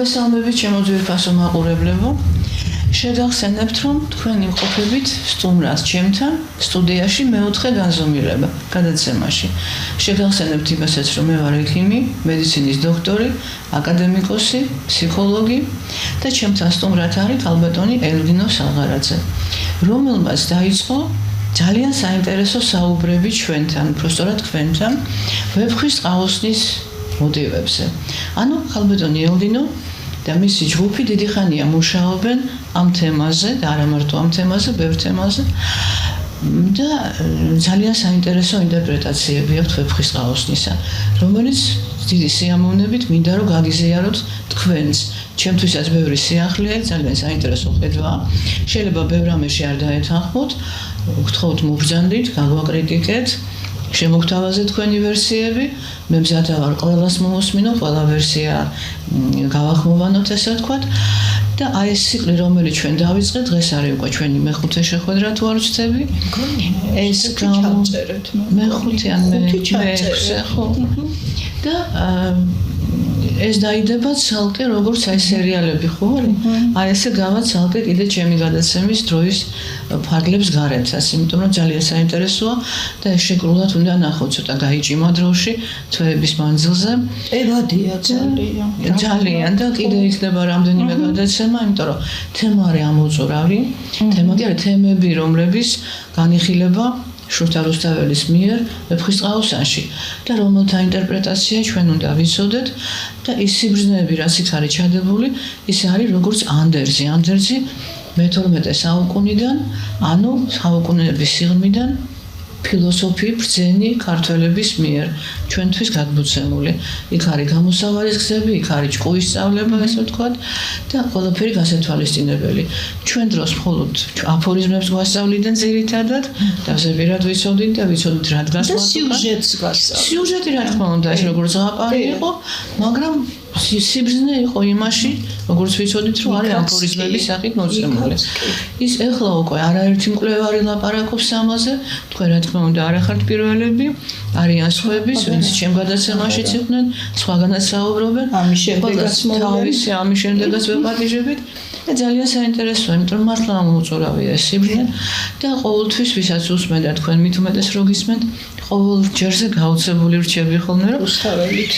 მოგესალმებით ჩემო ძვირფასო მაყურებლებო. შეგახსენებთ, რომ თქვენი მყოფებით სტუმრას ჩემთან სტუდიაში მეოთხე განზომილება გადაცემაში. შეგახსენებთ იმასაც, რომ მე ვარ ექიმი, მედიცინის დოქტორი, აკადემიკოსი, ფსიქოლოგი და ჩემთან სტუმრად არის ქალბატონი ელვინო საღარაძე, რომელმაც დაიწყო ძალიან საინტერესო საუბრები ჩვენთან, უბრალოდ თქვენთან, ვეფხვის ყაოსნის მოტივებზე. ანუ ქალბატონი ელვინო და მისი ჯგუფი დიდი ხანია მუშაობენ ამ თემაზე და არა მარტო ამ თემაზე, ბევრ თემაზე და ძალიან საინტერესო ინტერპრეტაციები აქვს ვეფხვის ყაოსნისა, რომელიც დიდი სიამოვნებით მინდა რომ გაგიზიაროთ თქვენს. ჩემთვისაც ბევრი სიახლეა, ძალიან საინტერესო ხედვაა. შეიძლება ბევრ რამეში არ დაეთანხმოთ, გთხოვთ მობრძანდით, გაგვაკრიტიკეთ, შემოგთავაზეთ თქვენი ვერსიები, მე მზადა ვარ ყველას მომოსმინო, ყველა ვერსია გავახმოვანოთ, ესე ვთქვათ. და აი ეს ციკლი, რომელიც ჩვენ დავიწყეთ, დღეს არის უკვე ჩვენი მეხუთე შეხვედრა თუ არ ვცდები. ეს ჩავწერეთ. მეხუთე ან მეექვსე, ხო. და ეს დაიდება ცალკე როგორც აი სერიალები ხო არის? აი ესე გავა ცალკე კიდე ჩემი გადაცემის დროის ფარგლებს გარეთაც, იმიტომ რომ ძალიან საინტერესოა და ეს შეკრულად უნდა ნახოთ ცოტა გაიჭიმა დროში თვეების მანძილზე. ევადია ძალიან და კიდე იქნება რამდენიმე გადაცემა, იმიტომ რომ თემა არის ამოწურავი, თემა კი არის თემები, რომლების განიხილება შურთა რუსთაველის მიერ ვეფხვის ყაოსანში და რომელთა ინტერპრეტაცია ჩვენ უნდა ვიცოდეთ და ის სიბრძნეები, რაც იქ არის ჩადებული, ის არის როგორც ანდერძი მე-12 საუკუნიდან, ანუ საუკუნეების სიღრმიდან ფილოსოფიი ბრძენი ქართველების მიერ ჩვენთვის გადმოცემული. იქ არის გამოსავარის გზები, იქ არის ჭკუის სწავლება, ესე ვთქვათ, და ყველაფერი გასათვალისწინებელი. ჩვენ დროს მხოლოდ აფორიზმებს გვასწავლიდან ძირითადად, დავზებირად ვიცოდით და ვიცოდით რა დგას და სიუჟეტს გვასწავლეთ. სიუჟეტი რა თქმა უნდა, ეს როგორც ზღაპარი იყო, მაგრამ სიბრძნე იყო იმაში, როგორც ვიცოდით, რომ არის აფორიზმების სახით მოცემული. ის ეხლა უკვე არაერთი მკვლევარი ლაპარაკობს ამაზე, თქვენ რა თქმა უნდა არ ახართ პირველები, არიან სხვაები, ვინც ჩემ გადაცემაშიც იყვნენ, სხვაგანაც საუბრობენ. ამის შემდეგაც თავისი ამის შემდეგაც ვეპატიჟებით და ძალიან საინტერესოა, იმიტომ რომ მართლა ამოუწურავია ეს სიბრძნე და ყოველთვის ვისაც უსმენთ და თქვენ მით უმეტეს რო გისმენთ, ყოველ ჯერზე გაუცებული რჩები ხოლმე რომ რუსთაველით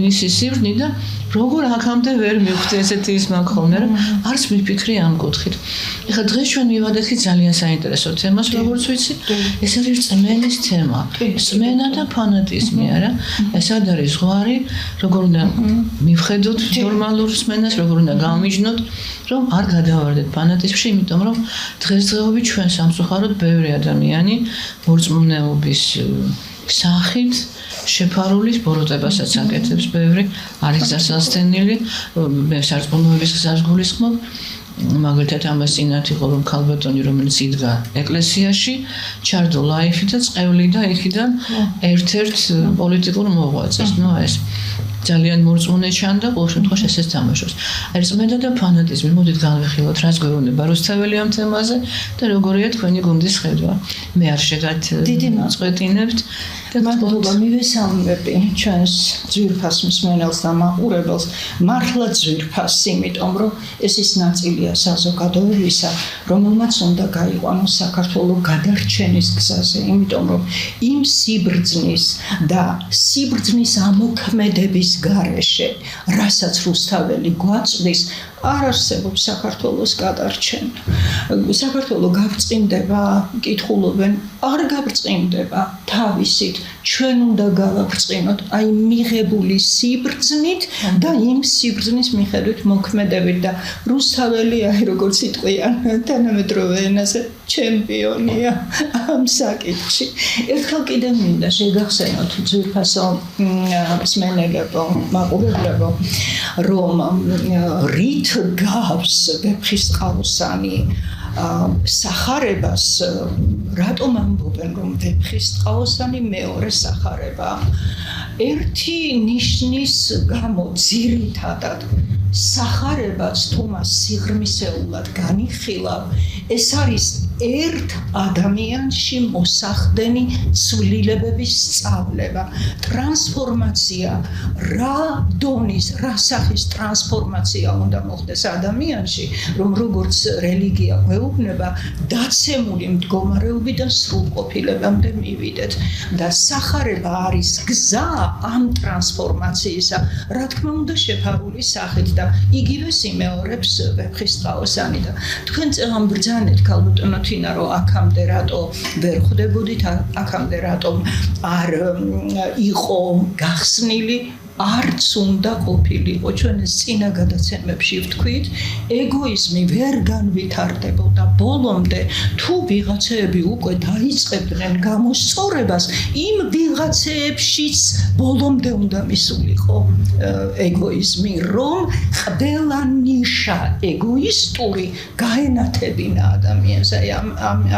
მისი სიბრძნე და როგორ აქამდე ვერ მივხვდი ესეთი ის მაგ ხოლმე რომ არც მიფიქრი ამ კუთხით. ეხლა დღეს ჩვენ მივადეთ ძალიან საინტერესო თემას, როგორც ვიცი, ეს არის რწმენის თემა. რწმენა და ფანატიზმი, არა? ეს არის ზღვარი, როგორ უნდა მივხედოთ ნორმალურ რწმენას, როგორ უნდა გავმიჯნოთ, რომ არ გადავარდეთ ფანატიზმში, იმიტომ რომ დღესდღეობით ჩვენ სამწუხაროდ ბევრი ადამიანი მორწმუნეობის სახით შეფარული ბოროტებასაც აკეთებს ბევრი, არის გასაცდენილი, მე სარწმუნოების გზას გულისხმობ. მაგალითად ამას წინათ იყო რომ ქალბატონი, რომელიც იდგა ეკლესიაში, ჩარდო ლაიფი და წევლი და იქიდან ერთ-ერთ პოლიტიკურ მოღვაწეს. ნუ ეს ძალიან მორწმუნე ჩანდა, ყოველ შემთხვევაში ესეც თამაშობს. აი რწმენა და ფანატიზმი, მოდით განვიხილოთ, რას გვეუბნება რუსთაველი ამ თემაზე და როგორია თქვენი გუნდის ხედვა. მე არ შეგათ დიდი მოწყვეტინებთ და მადლობა მივესალმები ჩვენს ძვირფას მსმენელს და მაყურებელს, მართლა ძვირფას, იმიტომ რომ ეს ის ნაწილია საზოგადოებისა, რომელმაც უნდა გაიყვანოს საქართველოს გადარჩენის გზაზე, იმიტომ რომ იმ სიბრძნის და სიბრძნის ამოქმედების გარეშე, რასაც რუსთაველი გვაწვდის, არ არსებობს საქართველოს გადარჩენა. საქართველოს გაბრწყინდება, კითხულობენ, არ გაბრწყინდება თავისით. ჩვენ უნდა გავაბრწყინოთ აი მიღებული სიბრძნით და იმ სიბრძნის მიხედვით მოქმედებით და რუსთაველი აი როგორც იტყვიან თანამედროვე ენაზე ჩემპიონია ამ საკითხში. ერთხელ კიდე მინდა შეგახსენოთ ძვირფასო მსმენელებო, მაყურებლებო, რომ რით გავს ვეფხვის ყაოსანი სახარებას, რატომ ამბობენ რომ ვეფხვის ყაოსანი მეორე სახარება? ერთი ნიშნის გამო ძირითადად სახარებაც თუ მას სიღრმისეულად განიხილავ, ეს არის ერთ ადამიანში მოსახდენი ცვლილებების სწავლება, ტრანსფორმაცია, რა დონის, რა სახის ტრანსფორმაცია უნდა მოხდეს ადამიანში, რომ როგორც რელიგია გვეუბნება, დაცემული მდგომარეობიდან სრულყოფილებამდე მივიდეთ და სახარება არის გზა ამ ტრანსფორმაციისა, რა თქმა უნდა შეფარული სახით და იგივე იმეორებს ვეფხისტყაოსანი და თქვენ წელამბრძანეთ ქალბატონო თინა რომ აქამდე რატო ვერ ხვდებოდით, აქამდე რატომ არ იყო გახსნილი, არც უნდა ყოფილიყო ჩვენ ეს წინა გადაცემებში ვთქვით, ეგოიზმი ვერ განვითარდებოდა ბოლომდე, თუ ვიღაცეები უკვე დაიწყებდნენ გამოსწორებას, იმ ვიღაცეებშიც ბოლომდე უნდა მისულიყო ეგოიზმი, რომ ყველა ნიშა ეგოისტური გაენათებინა ადამიანს.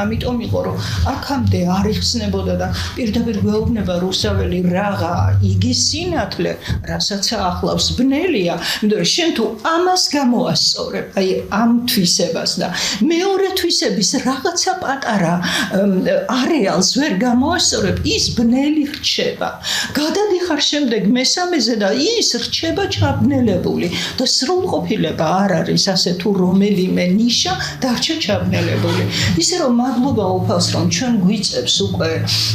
ამიტომ იყო რომ აქამდე არ იხსნებოდა და პირდაპირ გვეუბნება რუსაველი რაღა იგი სინათლე რასაც ახლავს ბნელია, იმიტომ რომ შენ თუ ამას გამოასწორებ, აი ამ თვისებას და მეორე თვისების რაღაცა პატარა არეალს ვერ გამოასწორებ, ის ბნელი რჩება. გადადიხარ შემდეგ მესამეზე და ის რჩება ჩაბნელებული და სრულყოფილება არ არის ასე თუ რომელიმე ნიშა დარჩა ჩაბნელებული. ისე რომ მადლობა უფალს რომ ჩვენ გვიწევს უკვე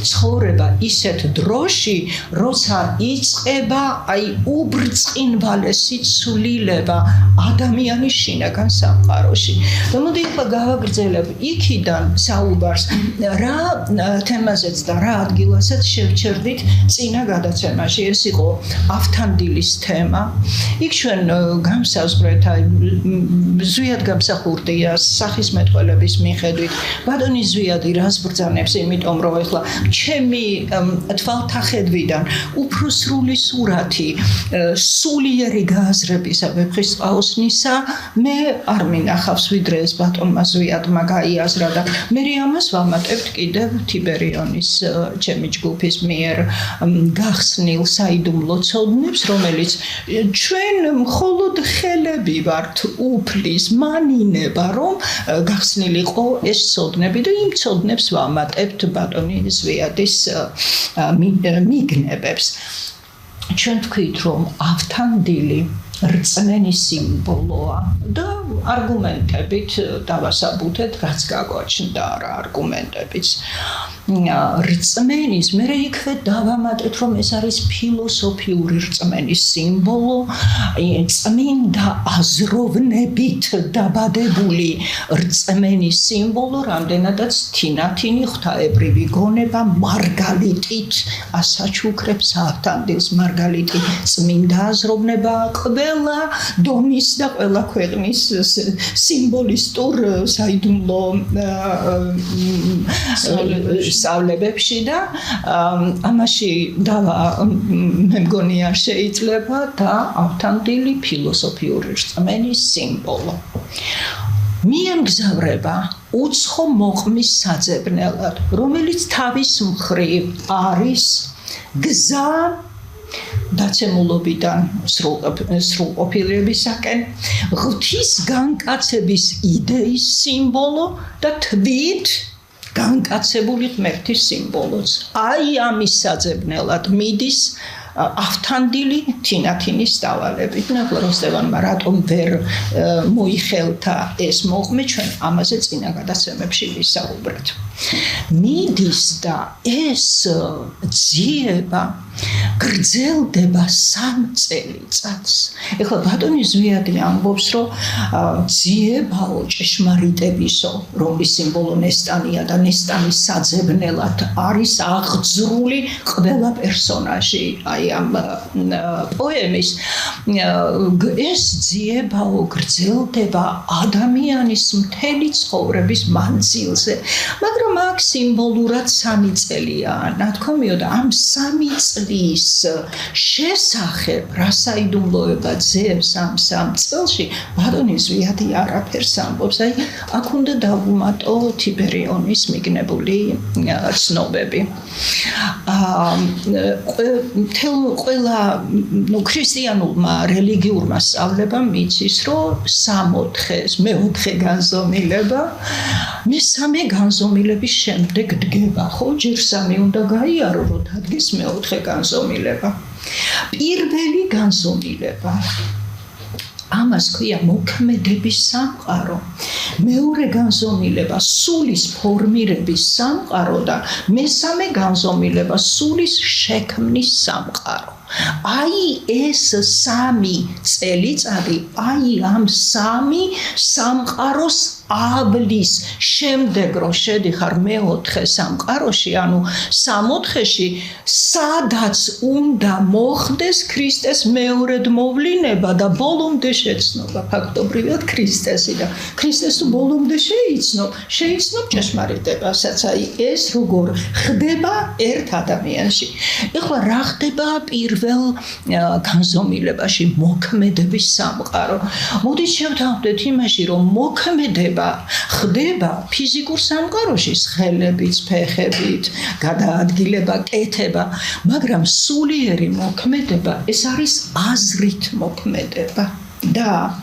ცხოვრება ისეთ დროში, როცა იწყება აი უბრწყინვალესი ცვლილება ადამიანის შინაგან სამყაროში. და მოდი ახლა გავაგრძელებ იქიდან საუბარს, რა თემაზეც და რა ადგილასაც შევჩერდით წინა გადაცემაში. ეს იყო ავთანდილის თემა. იქ ჩვენ გამსაზღვრეთ, აი ზვიად გამსახურდია სახის მეტყველების მიხედვით. ბატონი ზვიადი რას ბრძანებს, იმიტომ რომ ახლა ჩემი თვალთახედვიდან უფრო სრული სურათი სულიერი გააზრებისა ვეფხისტყაოსნისა მე არ მინახავს ვიდრე ეს ბატონმა ზვიადმა გაიაზრა და მე ამას ვამატებთ კიდევ თიბერიონის ჩემი ჯგუფის მიერ გახსნილ საიდუმლო ცოდნებს, რომელიც ჩვენ მხოლოდ ხელები ვართ უფლის მანინება რომ გახსნილიყო ეს ცოდნები და იმ ცოდნებს ვამატებთ ბატონი ზვიადის მიგნებებს. ჩვენ ვთქვით რომ ავთანდილი რწმენის სიმბოლოა და არგუმენტებით დავასაბუთეთ, რაც გაგვაჩნდა რა არგუმენტებიც. რწმენის მე იქვე დავამატეთ რომ ეს არის ფილოსოფიური რწმენის სიმბოლო, წმინდა აზროვნებით დაბადებული რწმენის სიმბოლო, რამდენადაც თინათინი ღვთაებრივი გონება მარგალიტით ასაჩუქრებს ავთანდილს. მარგალიტი წმინდა აზროვნება ყველა დონის და ყველა ქვეყნის სიმბოლისტურ საიდუმლო სწავლებებში და ამაში მე მგონი არ შეიძლება და ავთანდილი ფილოსოფიური რწმენის სიმბოლო. მიემგზავრება უცხო მოყმის საძებნელად, რომელიც თავის მხრივ არის გზა დაცემულობიდან სრულყოფილებისაკენ, ღვთის განკაცების იდეის სიმბოლო და თვით განკაცებული ღმერთის სიმბოლოც. აი ამის საძებნელად მიდის ავთანდილი თინათინის დავალებით. ნახლა რომ სტევანმა რატომ ვერ მოიხელთა ეს მოყმე, ჩვენ ამაზე წინა გადაცემებში ვისაუბრეთ. მიდის და ეს ძიება გრძელდება 3 წელიწადს. ეხლა ბატონი ზვიადი ამბობს, რომ ძიებაო ჭეშმარიტებისო, რომლის სიმბოლო ნესტანია და ნესტანის საძებნელად არის აღძრული ყველა პერსონაჟი აი ამ პოემის. ეს ძიებაო გრძელდება ადამიანის მთელი ცხოვრების მანძილზე, მაგრამ აქ სიმბოლურად 3 წელია. ნათქვამიო და ამ 3 წვის შესახებ რა საიდუმლოება ძევს ამ 3 წელში ბატონი ზვიადი არაფერს ამბობს. აი აქ უნდა დავუმატო თიბერიონის მიგნებული ცნობები. ყველა ქრისტიანულმა რელიგიურმა სწავლებამ მიცის, რომ 64-ს მეოთხე განზომილება მესამე განზომილების შემდეგ დგება, ხო? ჯერ 3 უნდა გაიარო, რომ დადგეს მეოთხე განზომილება. პირველი განზომილება ამას ქვია მოქმედების სამყარო. მეორე განზომილება სულის ფორმირების სამყარო და მესამე განზომილება სულის შექმნის სამყარო. აი ეს 3 წელიწადი, აი ამ 3 სამყაროს აბლის შემდეგ რომ შედიხარ მეოთხე სამყაროში, ანუ 64-ში, სადაც უნდა მოხდეს ქრისტეს მეორედ მოვლინება და ბოლომდე შეცნობა ფაქტობრივად ქრისტესი და ქრისტეს თუ ბოლომდე შეიცნობ ჭეშმარიტებასაც. აი ეს როგორ ხდება ერთ ადამიანში. ეხლა რა ხდება პირველ განზომილებაში მოქმედების სამყარო? მოდით შევთანხმდეთ იმაში, რომ მოქმედება ხდება ფიზიკურ სამყაროში, ხელებით, ფეხებით, გადაადგილება, კეთება, მაგრამ სულიერი მოქმედება ეს არის აზრით მოქმედება. და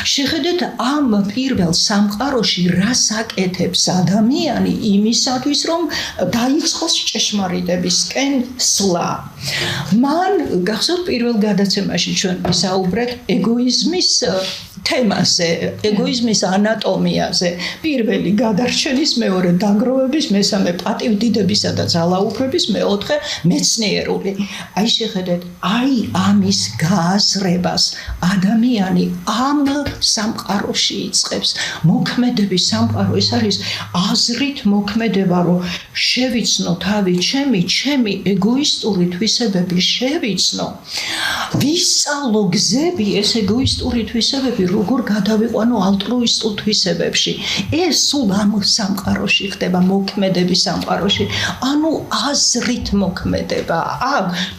შეხედეთ ამ პირველ სამყაროში რას აკეთებს ადამიანი იმისათვის, რომ დაიწყოს ჭეშმარიტებისკენ სვლა. მან გახსოვთ პირველ გადაცემაში ჩვენ ვისაუბრეთ ეგოიზმის თემაზე, ეგოიზმის ანატომიაზე, პირველი გადარჩენის, მეორე დაგროვების, მესამე პატივდიდებისა და ძალაუფლების, მეოთხე მეცნიერული. აი შეხედეთ, აი ამის გააზრებას ადამიანი ამ სამყაროში იწყებს. მოქმედების სამყარო ეს არის აზრით მოქმედება, რომ შევიცნო თავი ჩემი ეგოისტური თვისებები შევიცნო. ვისწავლო გზები ეს ეგოისტური თვისებები როგორ გადავიყვანო ალტრუისტულ თვისებებში. ეს სულ ამ სამყაროში ხდება, მოქმედების სამყაროში, ანუ აზრით მოქმედება.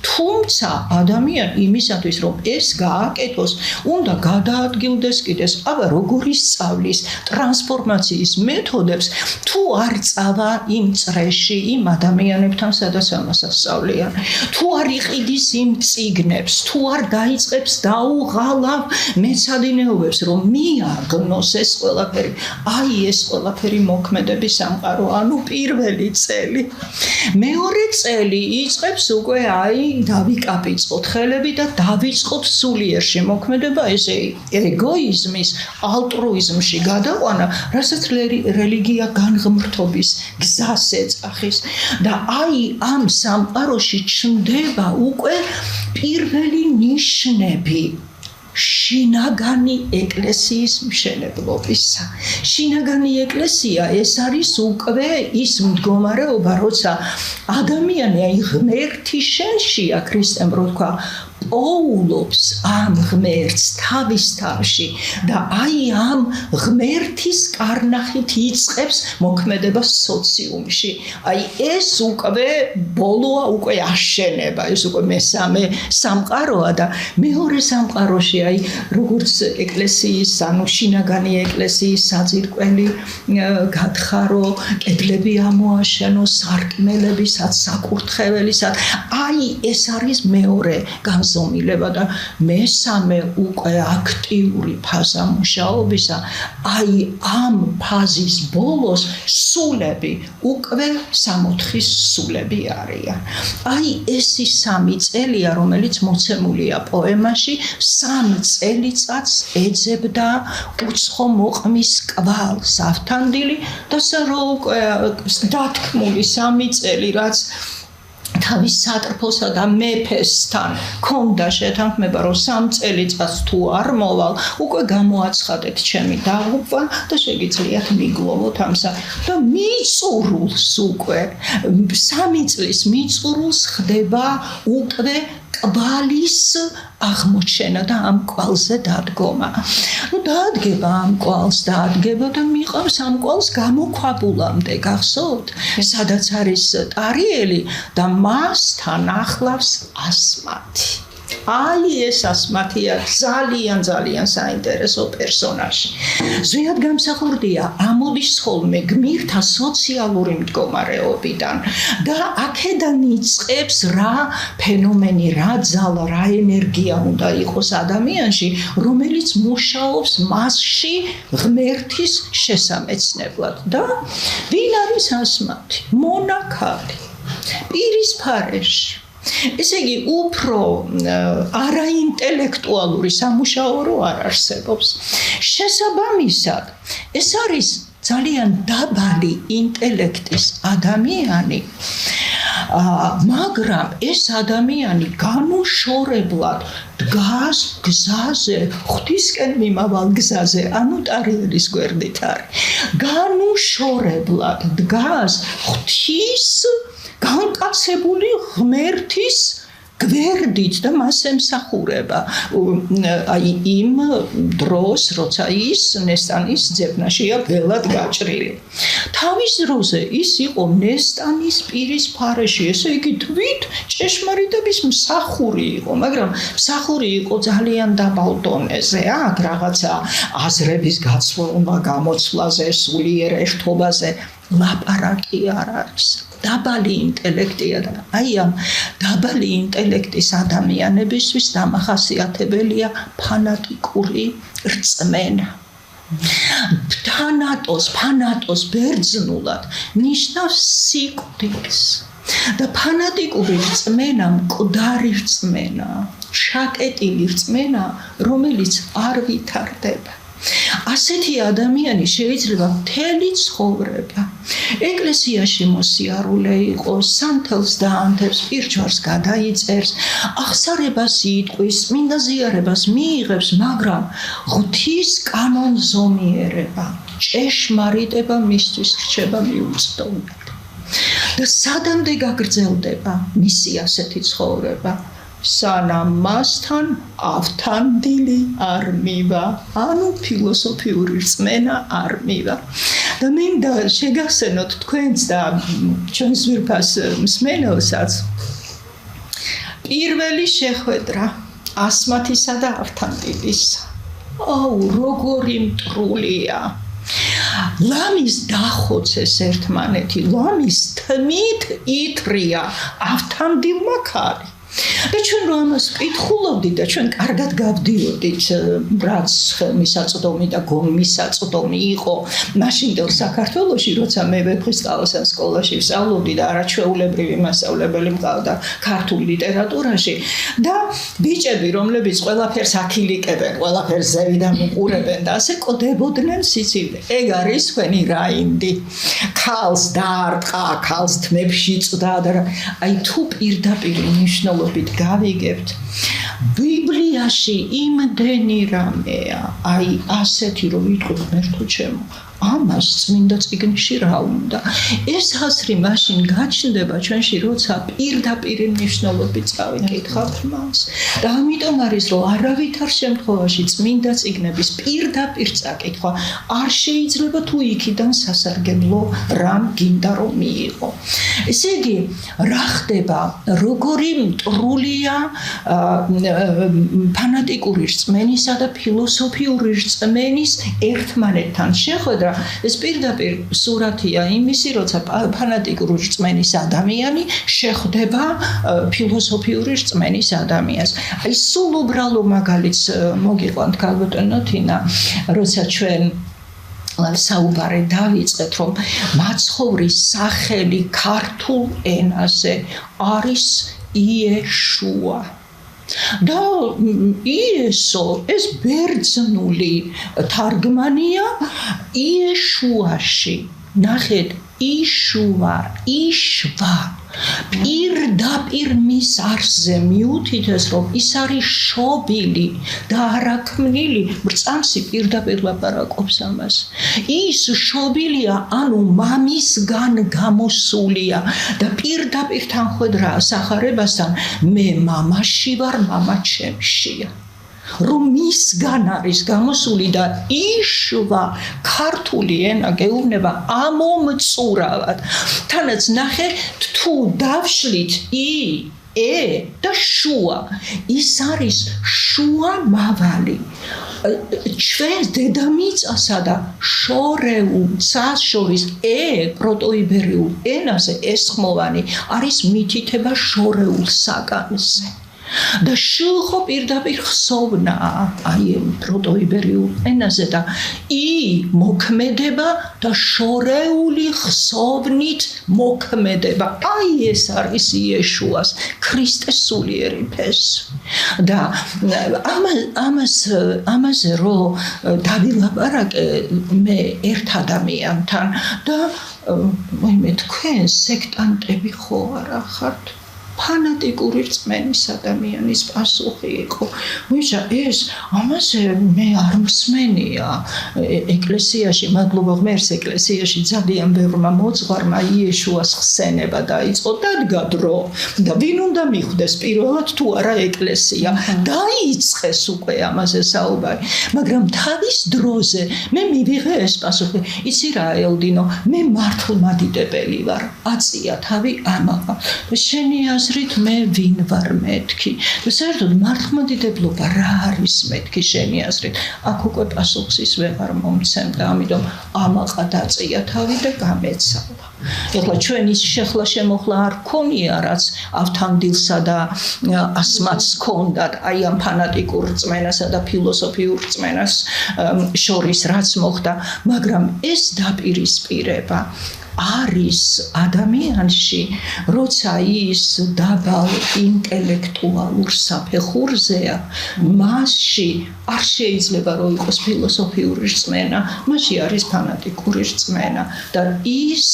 თუმცა ადამიანი იმისათვის, რომ ეს გააკეთოს, უნდა გადაადგილდეს კიდეს, როგორ ისწავლის ტრანსფორმაციის მეთოდებს, თუ არ წავა იმ წრეში, იმ ადამიანებთან, სადაც ამას ასწავლიან, თუ არ იყიდის იმ წიგნებს, თუ არ დაიწყებს დაუღალავ მეცადინეობებს, რომ მიაგნოს ეს ყველაფერი. აი ეს ყველაფერი მოქმედების სამყარო, ანუ პირველი წელი. მეორე წელი იწყებს უკვე აი დავიკაპიწყოთ ხელები და დავიწყოთ სულიერში მოქმედება, ესე ეგოიზმის ალტრუიზმში გადაყვანა, რასაც რელიგია განღმრთობის გზას ეწახის. და აი ამ სამყაროში ჩნდება უკვე პირველი ნიშნები შინაგანი ეკლესიის მშენებლობისა. შინაგანი ეკლესია ეს არის უკვე ის მდგომარეობა, როცა ადამიანი აი ღმერთის შენშია, ქრისტემ რო თქვა, პოულობს ამ ღმერთს თავის თავში და აი ამ ღმერთის კარნახით იწყებს მოქმედება სოციუმში. აი ეს უკვე ბოლოა, უკვე აშენება, ეს უკვე მესამე სამყაროა და მეორე სამყაროში აი როგორც ეკლესიის, ანუ შინაგანი ეკლესიის საძირკველი გათხარო, კედლები ამოაშენო, სარკმელებისაც, საკურთხეველისაც, აი ეს არის მეორე განზომილება და მესამე უკვე აქტიური ფაზა მუშაობისა. აი ამ ფაზის ბოლოს სულები უკვე 64-ის სულები არიან. აი ეს ის 3 წელია, რომელიც მოცემულია პოემაში, 3 წელიწადს ეძებდა უცხო მოყმის კვალს ავთანდილი და დათქმული 3 წელი, რაც თავის სატრფოსა და მეფესთან ქონდა შეთანხმება, რომ 3 წელიწადს თუ არ მოვალ, უკვე გამოაცხადეთ ჩემი დაღუპვა და შეგიძლიათ მიგლოვოთ ამსა. და მიწურულს უკვე 3 წლის მიწურულს ხდება უკვე კვალის აღმოჩენა და ამ კვალზე დადგომა. დაადგება ამ კვალს, დაადგება და მიყავს ამ კვალს გამოქვაბულამდე, გახსოვთ? სადაც არის ტარიელი და მასთან ახლავს ასმათი. აი ეს ასმათია ძალიან საინტერესო პერსონაჟი. ზუსტად გამსახურდია ამოდის ხოლმე გმირთა სოციალური მდგომარეობიდან და აქედან იწყებს რა ფენომენი, რა ძალა, რა ენერგია უნდა იყოს ადამიანში, რომელიც მუშაობს მასში ღმერთის შესამეცნებლად. და ვინ არის ასმათი? მონაქალი. პირისფარეში. ესე იგი, უფრო არაინტელექტუალური სამუშაო რო არ არსებობს. შესაბამისად, ეს არის ძალიან დაბალი ინტელექტის ადამიანი, მაგრამ ეს ადამიანი განუშორებლად დგას გზაზე, ღვთისკენ მიმავალ გზაზე, ანუ ტარიელის გვერდით არის. განუშორებლად დგას ღვთის განკაცებული ღმერთის გვერდით და მას ემსახურება. აი იმ დროს, როცა ის ნესტანის ძებნაშია ველად გაჭრილი. თავის დროზე ის იყო ნესტანის პირისფარეში, ესე იგი თვით ჭეშმარიტების მსახური იყო, მაგრამ მსახური იყო ძალიან დაბალ დონეზე, აქ რაღაცა აზრების გაცვლილობა, გამოცვლაზე, სულიერ ერთობაზე ლაპარაკი არ არის. დაბალი ინტელექტია და აი ამ დაბალი ინტელექტის ადამიანებისთვის დამახასიათებელია ფანატიკური რწმენა. ფანატოს ბერძნულად ნიშნავს სიკვდილს. და ფანატიკური რწმენა მკვდარი რწმენა, შაკეტილი რწმენა, რომელიც არ ვითარდება. ასეთი ადამიანი შეიძლება მთელი ცხოვრება ეკლესიაში მოსიარულე იყოს, სანთელს დაანთებს, პირჯვარს გადაიწერს, აღსარებას იტყვის, წმინდა ზიარებას მიიღებს, მაგრამ ღვთის კანონზომიერება, ჭეშმარიტება მისთვის რჩება მიუწვდომელი. და სადამდე გაგრძელდება მისი ასეთი ცხოვრება? სანამ მასთან ავთანდილი არ მივა, ანუ ფილოსოფიური რწმენა არ მივა. და მინდა შეგახსენოთ თქვენს და ჩვენს ძვირფას მსმენელსაც პირველი შეხვედრა ასმათისა და ავთანდილისა. აუ, როგორი მტრულია! ლამის დახოცეს ერთმანეთი, ლამის თმით ითრია ავთანდილმა ქალი. და ჩვენ რომ ამას ვკითხულობდით და ჩვენ კარგად გავდიოდით, რაც ხელმისაწვდომი და გონმისაწვდომი იყო მაშინდელ საქართველოში, როცა მე ვეფხისტყაოსან სკოლაში ვსწავლობდი და არაჩვეულებრივი მასწავლებელი მყავდა ქართულ ლიტერატურაში და ბიჭები, რომლებიც ყველაფერს აქილიკებენ, ყველაფერს ზევიდან უყურებენ და ასე ყდებოდნენ სიცივე. ეგ არის თქვენი რაინდი. ქალს დაარტყა, ქალს თმებში წვდა და აი თუ პირდაპირ მნიშვნელობით გავიგებთ, ბიბლიაში იმდენი რამეა, აი ასეთი რომ ვიტყვი ღმერთო ჩემო, ამას წმინდა წიგნში რა უნდა? ეს აზრი მაშინ გაჩნდება ჩვენში, როცა პირდაპირ მნიშვნელობით წავიკითხავთ მას. და ამიტომ არის, რომ არავითარ შემთხვევაში წმინდა წიგნების პირდაპირ წაკითხვა არ შეიძლება თუ იქიდან სასარგებლო რამ გინდა რომ მიიღო. ესე იგი, რა ხდება, როგორი მტრულია ფანატიკური რწმენისა და ფილოსოფიური რწმენის ერთმანეთთან შეხვედრა. ეს პირდაპირ სურათია იმისი, როცა ფანატიკური რწმენის ადამიანი შეხვდება ფილოსოფიური რწმენის ადამიანს. აი სულ უბრალო მაგალითს მოგიყვანთ ქალბატონო თინა, როცა ჩვენ საუბარი დავიწყეთ, რომ მაცხოვრის სახელი ქართულ ენაზე არის იეშუა. და იესო ეს ბერძნული თარგმანია იეშუაში. ნახეთ, იშვა პირდაპირ მის არსზე მიუთითეს, რომ ის არის შობილი და არაქმნილი, ბრწამსი პირდაპირ ლაპარაკობს ამას. ის შობილია, ანუ მამისგან გამოსულია და პირდაპირ თანხვედრაა სახარებასთან, მე მამაში ვარ, მამა ჩემშია. რომ მისგან არის გამოსული და იშვა ქართული ენა გეუბნება ამომწურავად. თანაც ნახე თუ დავშლით და შუა, ის არის შუა მავალი. ჩვენს დედამიწასა და შორეულ ცას შორის პროტოიბერიულ ენაზე ესხმოვანი არის მითითება შორეულ საგანზე. და შულხო პირდაპირ ხსოვნაა აი პროტოიბერიულ ენაზე და მოქმედება და შორეული ხსოვნით მოქმედება. აი ეს არის იეშუას ქრისტეს სულიერი ფესი. და ამაზე რომ დავილაპარაკე მე ერთ ადამიანთან და თქვენ სექტანტები ხო არა ხართ? ფანატიკური რწმენის ადამიანის პასუხი იყო. ეს ამაზე მე არ მსმენია. ეკლესიაში, მადლობა ღმერთს, ეკლესიაში ძალიან ბევრმა მოძღვარმა იეშუას ხსენება დაიწყო, დადგა დრო და ვინ უნდა მიხვდეს პირველად თუ არა ეკლესია. დაიწყეს უკვე ამაზე საუბარი, მაგრამ თავის დროზე მე მივიღე ეს პასუხი. იცი რა ელდინო, მე მართლმადიდებელი ვარ. აწია თავი ამაღა. შენი აზრით მე ვინ ვარ მეთქი? საერთოდ მართლმადიდებლობა რა არის მეთქი შენი აზრით? აქ უკვე პასუხს ის ვეღარ მომცემ და ამიტომ ამაყა დაწია თავი და გამეცალა. ეხლა ჩვენ ის შეხლა შემოხლა არ გქონია, რაც ავთანდილსა და ასმაც ჰქონდათ აი ამ ფანატიკურ რწმენასა და ფილოსოფიურ რწმენას შორის რაც მოხდა, მაგრამ ეს დაპირისპირება არის ადამიანში, როცა ის დაბალ ინტელექტუალურ საფეხურზეა, მასში არ შეიძლება რომ იყოს ფილოსოფიური რწმენა, მასში არის ფანატიკური რწმენა და ის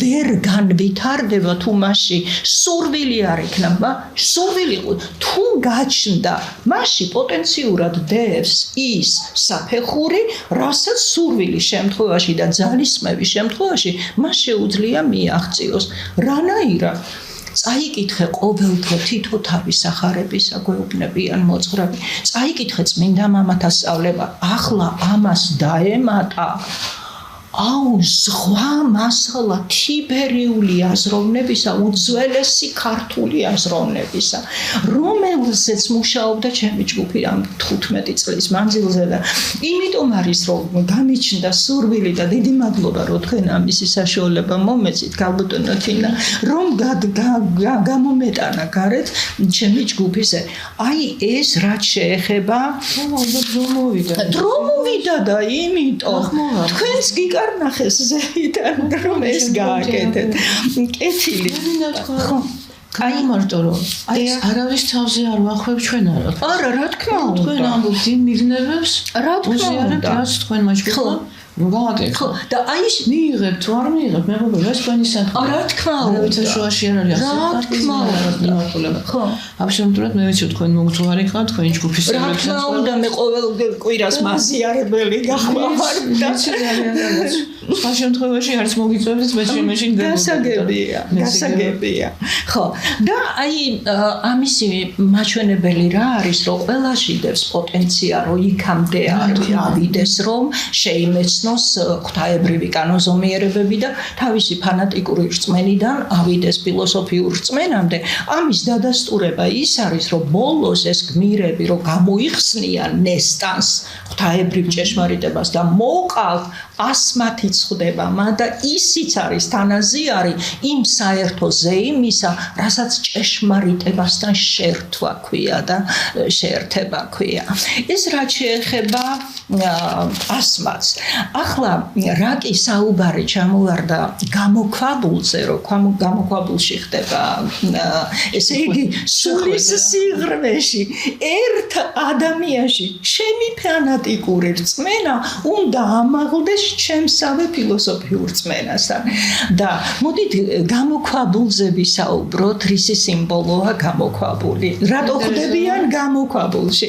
ვერ განვითარდება თუ მასში სურვილი არ იქნება, სურვილი თუ გაჩნდა, მასში პოტენციურად დევს ის საფეხური, რასაც სურვილი შემთხვევაში და ძალისხმევის შემთხვევაში მას შეუძლია მიაღწიოს. რანაირად? წაიკითხე ყოველდღე თითო თავის სახარებისა გვეუბნებიან მოძღვრები. წაიკითხე წმინდა მამათა სწავლება. ახლა ამას დაემატა ზღვა მასალა თიბერიული აზროვნებისა, უძველესი ქართული აზროვნებისა, რომელზეც მუშაობდა ჩემი ჯგუფი ამ 15 წლის მანძილზე და იმიტომ არის რომ გამიჩნდა სურვილი და დიდი მადლობა რომ თქვენ ამისი საშუალება მომეწით გალბატონო თინა, რომ გამომეტანა გარეთ ჩემი ჯგუფიზე. აი ეს რაც შეეხება დრო მოვიდა და იმიტომ თქვენს ნახეს ზეიდან რომ ეს გააკეთეთ. კეთილი. აი მარტო რომ აი არავის თავზე არ ვახვევ ჩვენ არა. არა, რა თქმა უნდა. თქვენ ამბობთ იმ მიგნებებს, რა თქმა უნდა, რაც თქვენ მაჯგუფა ხო, და აი მიიღებთ თუ არ მიიღებთ, მეგობრებო, ეს თქვენი საქმეა. რა თქმა უნდა. არავითარ შუაში არ არის. რა თქმა უნდა. ხო. აბსოლუტურად მე ვიცი თქვენ მოგძვარი ხართ, თქვენი ჯგუფის წევრები. რა თქმა უნდა, მე ყოველ კვირას მასიარებელი გახმარ და სხვა შემთხვევაში არც მოგიწევთ მე შემეშინ გასაგებია. ხო, და აი ამისი მაჩვენებელი რა არის, რომ ყველაში დევს პოტენცია, რომ იქამდე ავიდეს, რომ შეიმეცნოს ღვთაებრივი კანონზომიერებები და თავისი ფანატიკური რწმენიდან ავიდეს ფილოსოფიურ რწმენამდე. ამის დადასტურება ის არის, რომ ბოლოს ეს გმირები რომ გამოიხსნიან ნესტანს ღვთაებრივ ჭეშმარიტებას და მოყავთ ასმათი წხდება, და ისიც არის თანაზიარი იმ საერთო ზეიმისა, რასაც ჭეშმარიტებასთან შერთვა ქვია და შეერთება ქვია. ეს რაც შეეხება ასმაც. ახლა რა კი საუბარი ჩამოვარდა გამოქვაბულზე, რომ გამოქვაბულში ხდება, ესე იგი სულის სიღრმეში ერთ ადამიანში ჩემი ფანატიკური რწმენა უნდა ამაღლდეს ჩემსავე ფილოსოფიურ რწმენასთან და მოდით გამოქვაბულზე ვისაუბროთ, რისი სიმბოლოა გამოქვაბული. რატო ხდებიან გამოქვაბულში?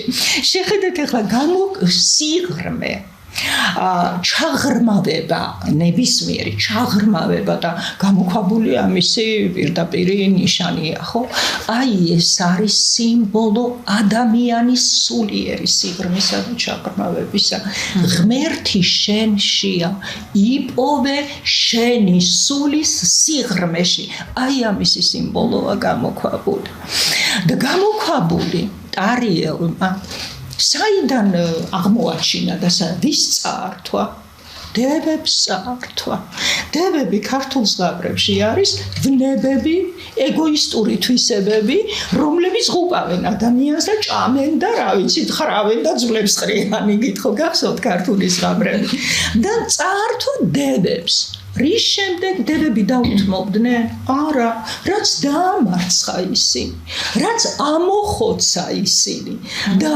შეხედეთ ახლა სიღრმე ჩაღრმავება, ნებისმიერი ჩაღრმავება და გამოქვაბული ამისი პირდაპირი ნიშანია, ხო? აი ეს არის სიმბოლო ადამიანის სულიერი სიღრმისა და ჩაღრმავებისა. ღმერთი შენშია, იპოვე შენი სულის სიღრმეში. აი ამისი სიმბოლოა გამოქვაბული. და გამოქვაბული ტარიელმა საიდან აღმოაჩინა და ვის წაართვა? დებებს წაართვა. დებები ქართულ ზღაპრებში არის ვნებები, ეგოისტური თვისებები, რომლებიც ღუპავენ ადამიანს და ჭამენ და რა ვიცი, ხრავენ და ძვლებს ყრიან, იგით ხო გახსოვთ ქართული ზღაპრები. და წაართვა დებებს. რის შემდეგ დებები დაუთმობდნენ? არა, რაც დაამარცხა ისინი, რაც ამოხოცა ისინი. და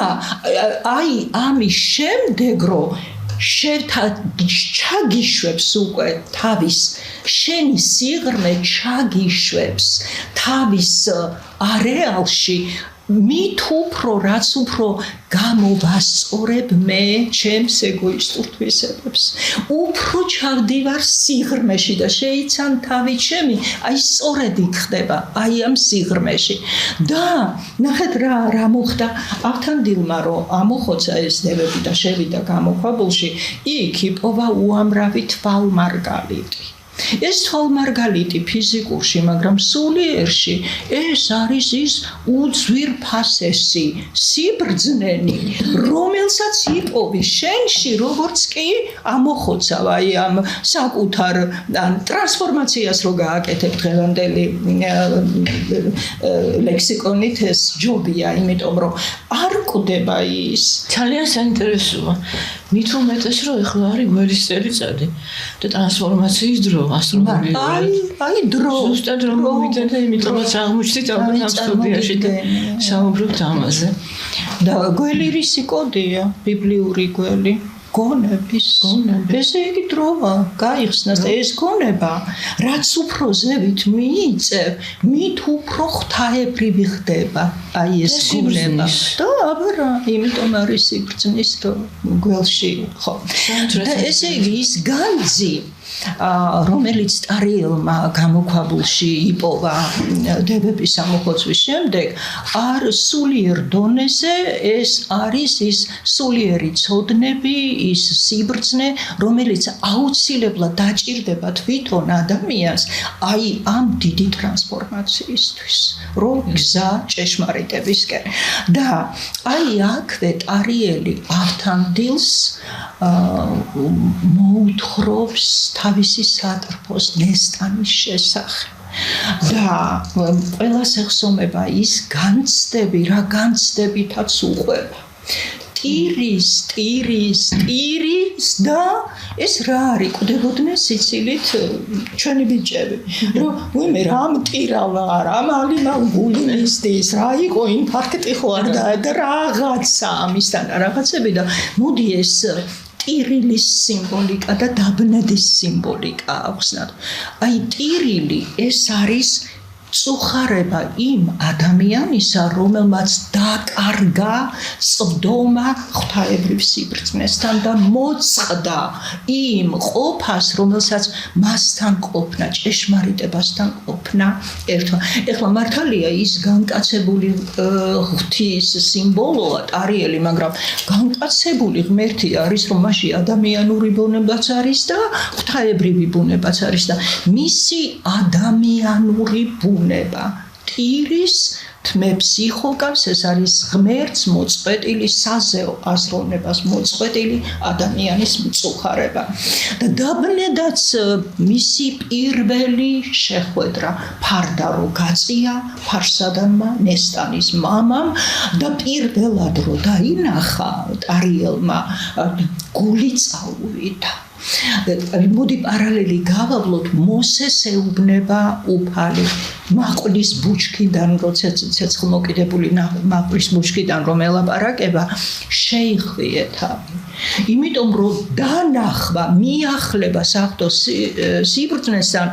აი ამის შემდეგ რომ ჩაგიშვებს უკვე თავის შენი სიღრმე ჩაგიშვებს თავის არეალში მით უფრო რაც უფრო გამოვასწორებ მე ჩემს ეგოისტურ თვისებებს უფრო ჩავდივარ სიღრმეში და შეიცან თავი ჩემი აი სწორედ იქ ხდება აი ამ სიღრმეში და ნახეთ რა მოხდა ავთანდილმა რომ ამოხოცა ეს დებები და შევიდა გამოქვაბულში იქ იპოვა უამრავი თვალმარგალიტი ეს თვალმარგალიტი ფიზიკურში, მაგრამ სულიერში ეს არის ის უძვირფასესი სიბრძნენი, რომელსაც იპოვი შენში, როგორც კი ამოხოცავ აი ამ საკუთარ ტრანსფორმაციას რო გააკეთებ დღევანდელი ლექსიკონით ეს ჯობია, იმიტომ რომ არ კვდება ის. ძალიან საინტერესოა. მით უმეტეს რომ ეხლა არის გველის წელიწადი და ტრანსფორმაციის დრო ასტრონომიული. აი დრო. ზუსტად რომ მოვიდნენ და იმიტომაც აღმოჩნდით ალბათ ამ სტუდიაში და საუბრობთ ამაზე. და გველი რისი კოდია? ბიბლიური გველი. გონების. ესე იგი დროა, გაიხსნა და ეს გონება, რაც უფრო ზევით მიიწევ, მით უფრო ღვთაებრივი ხდება. აი ეს გონება. და აბარა, იმიტომ არის სიბრძნის გველში, ხო. და ესე იგი ის განძი რომელიც ტარიელმა გამოქვაბულში იპოვა დებების ამოხოცვის შემდეგ არ სულიერ დონეზე ეს არის ის სულიერი ცოდნები ის სიბრძნე რომელიც აუცილებლად დაჭირდება თვითონ ადამიანს აი ამ დიდი ტრანსფორმაციისთვის რო გზა ჭეშმარიტებისკენ და აი აქვე ტარიელი ავთანდილს მოუთხრობს თავისი სატრფოს ნესტანის შესახებ და ყველას ეხსომება ის განცდები რა განცდებითაც უყვება ტირის და ეს რა არის კვდებოდნენ სიცილით ჩვენი ბიჭები რომ ვიმე რამ ტირალა რამ ალიმა გულინისტის რა იყო ინფარქტი ხო არ და რაღაცა ამისთან რაღაცები და მოდი ეს ტირილის სიმბოლიკა და დაბნედის სიმბოლიკა ახსნათ. აი ტირილი ეს არის წუხარება იმ ადამიანისა, რომელმაც დაკარგა წვდომა ღვთაებრივ სიბრძნესთან და მოწყდა იმ ყოფას, რომელსაც მასთან ყოფნა, ჭეშმარიტებასთან ყოფნა ერთვა. ეხლა მართალია ის განკაცებული ღვთის სიმბოლოა ტარიელი, მაგრამ განკაცებული ღმერთი არის, რომ მასში ადამიანური ბუნებაც არის და ღვთაებრივი ბუნებაც არის და მისი ადამიანური ბუნება ტირის თმებს იხოგავს ეს არის ღმერთს მოწყვეტილი საზეო აზროვნებას მოწყვეტილი ადამიანის მწუხარება და დაბნედაც მისი პირველი შეხვედრა ფარდარო გაწია ფარსადანმა ნესტანის მამამ და პირველად რო დაინახა ტარიელმა გული წაუვიდა მოდი პარალელი გავავლოთ მოსეს ეუბნება უფალი მაყვის ბუჩქიდან როცა ცეცხლმოკიდებული მაყვის ბუჩქიდან რომ ელაპარაკება შეიხვიე თავი იმიტომ რომ დანახვა, მიახლება საერთო სიბრძნესთან,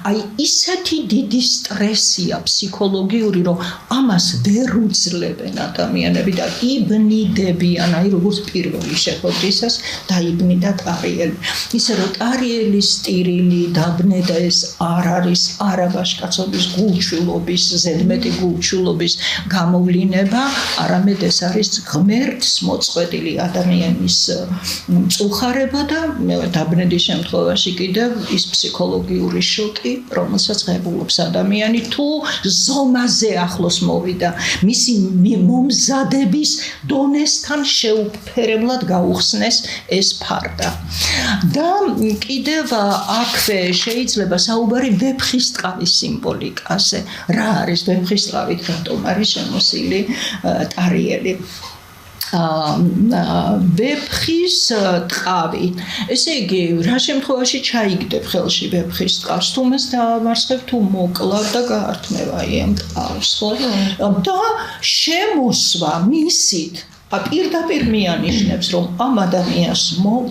აი ისეთი დიდი სტრესია ფსიქოლოგიური, რომ ამას ვერ უძლებენ ადამიანები და იბნიდებიან, აი როგორც პირველი შეხვედრისას დაიბნიდა ტარიელი. ისე რომ ტარიელის სტირილი დაბნედა ეს არ არის არაბაშკაცობის გულჩულობის, ზედმეტი გულჩულობის გამოვლინება, არამედ ეს არის ღმერთს მოწყვეტილი ადამიანის მწუხარება და დაბნედის შემთხვევაში კიდევ ის ფსიქოლოგიური შოკი, რომელსაც ღებულობს ადამიანი თუ ზომაზე ახლოს მოვიდა, მისი მომზადების დონესთან შეუფერებლად გაუხსნეს ეს ფარდა. და კიდევ აქვე შეიძლება საუბარი ვეფხისტყავის სიმბოლიკაზე. რა არის ვეფხისტყავით, რატომ არის შემოსილი ტარიელი? ვეფხის ტყავი. ესე იგი, რა შემთხვევაში ჩაიგდებ ხელში ვეფხის ტყავს, თუ მას დაამარცხებ, თუ მოკლავ და გაართმევ აი ამ ტყავს, ხო? და შემოსვა მისით პირდაპირ მიანიშნებს, რომ ამ ადამიანს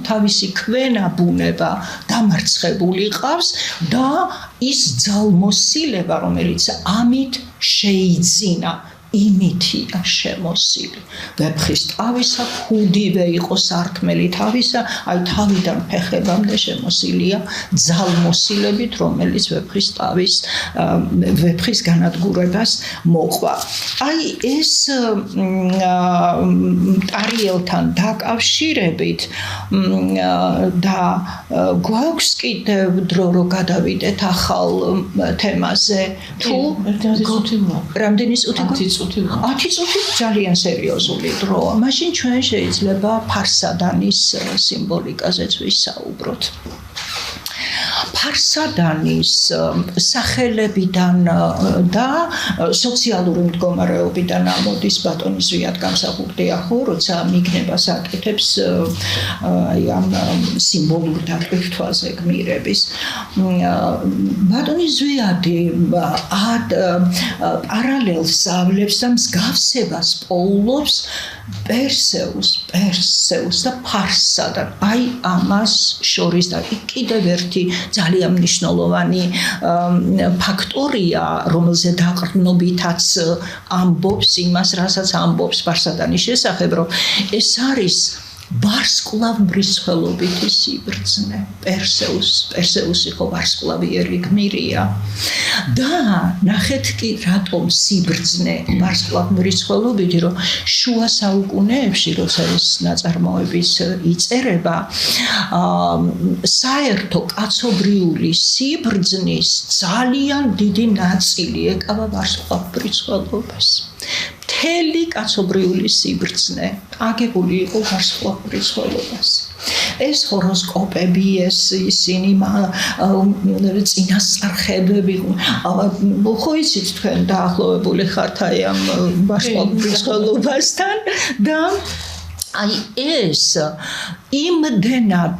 თავისი ქვენა ბუნება დამარცხებული ყავს და ის ძალმოსილება, რომელიც ამით შეიძინა, იმითია შემოსილი. ვეფხის ტყავისა ქუდივე იყო სარკმელი თავისა, აი თავიდან ფეხებამდე შემოსილია ძალმოსილებით, რომელიც ვეფხის განადგურებას მოყვა. აი ეს ტარიელთან დაკავშირებით და გვაქვს კიდევ დრო რომ გადავიდეთ ახალ თემაზე, თუ რამდენი წუთი? 10 წუთი ძალიან სერიოზული დროა. მაშინ ჩვენ შეიძლება ფარსადანის სიმბოლიკაზეც ვისაუბროთ. ფარსადანის სახელებიდან და სოციალური მდგომარეობიდან ამოდის ბატონი ზვიად გამსახურდია, ხო, როცა მიგნება საკეთებს აი ამ სიმბოლურ დატვირთვაზე გმირების. ბატონი ზვიადი პარალელს ავლებს და მსგავსებას პოულობს პერსეუს და ფარსადან. აი ამას შორის და კიდევ ერთი ძალიან მნიშვნელოვანი ფაქტორია, რომელზე დაყრდნობითაც ამბობს იმას, რასაც ამბობს ფარსადანის შესახებ, რომ ეს არის ვარსკვლავმრისხველობითი სიბრძნე. პერსეუსი ხო ვარსკვლავიერი გმირია. და ნახეთ კი რატომ სიბრძნე ვარსკვლავმრისხველობითი, რომ შუა საუკუნეებში, როცა ეს ნაწარმოების იწერება, საერთო კაცობრიული სიბრძნის ძალიან დიდი ნაწილი ეკავა ვარსკვლავმრისხველობას. მთელი კაცობრიული სიბრძნე აგებული იყო ვარსკვლავმრისხველობას. ეს ჰოროსკოპები, ეს ისინი წინასწარხედები, ხო იცით თქვენ დაახლოებული ხართ აი ამ ვარსკვლავმრისხველობასთან და აი ეს იმდენად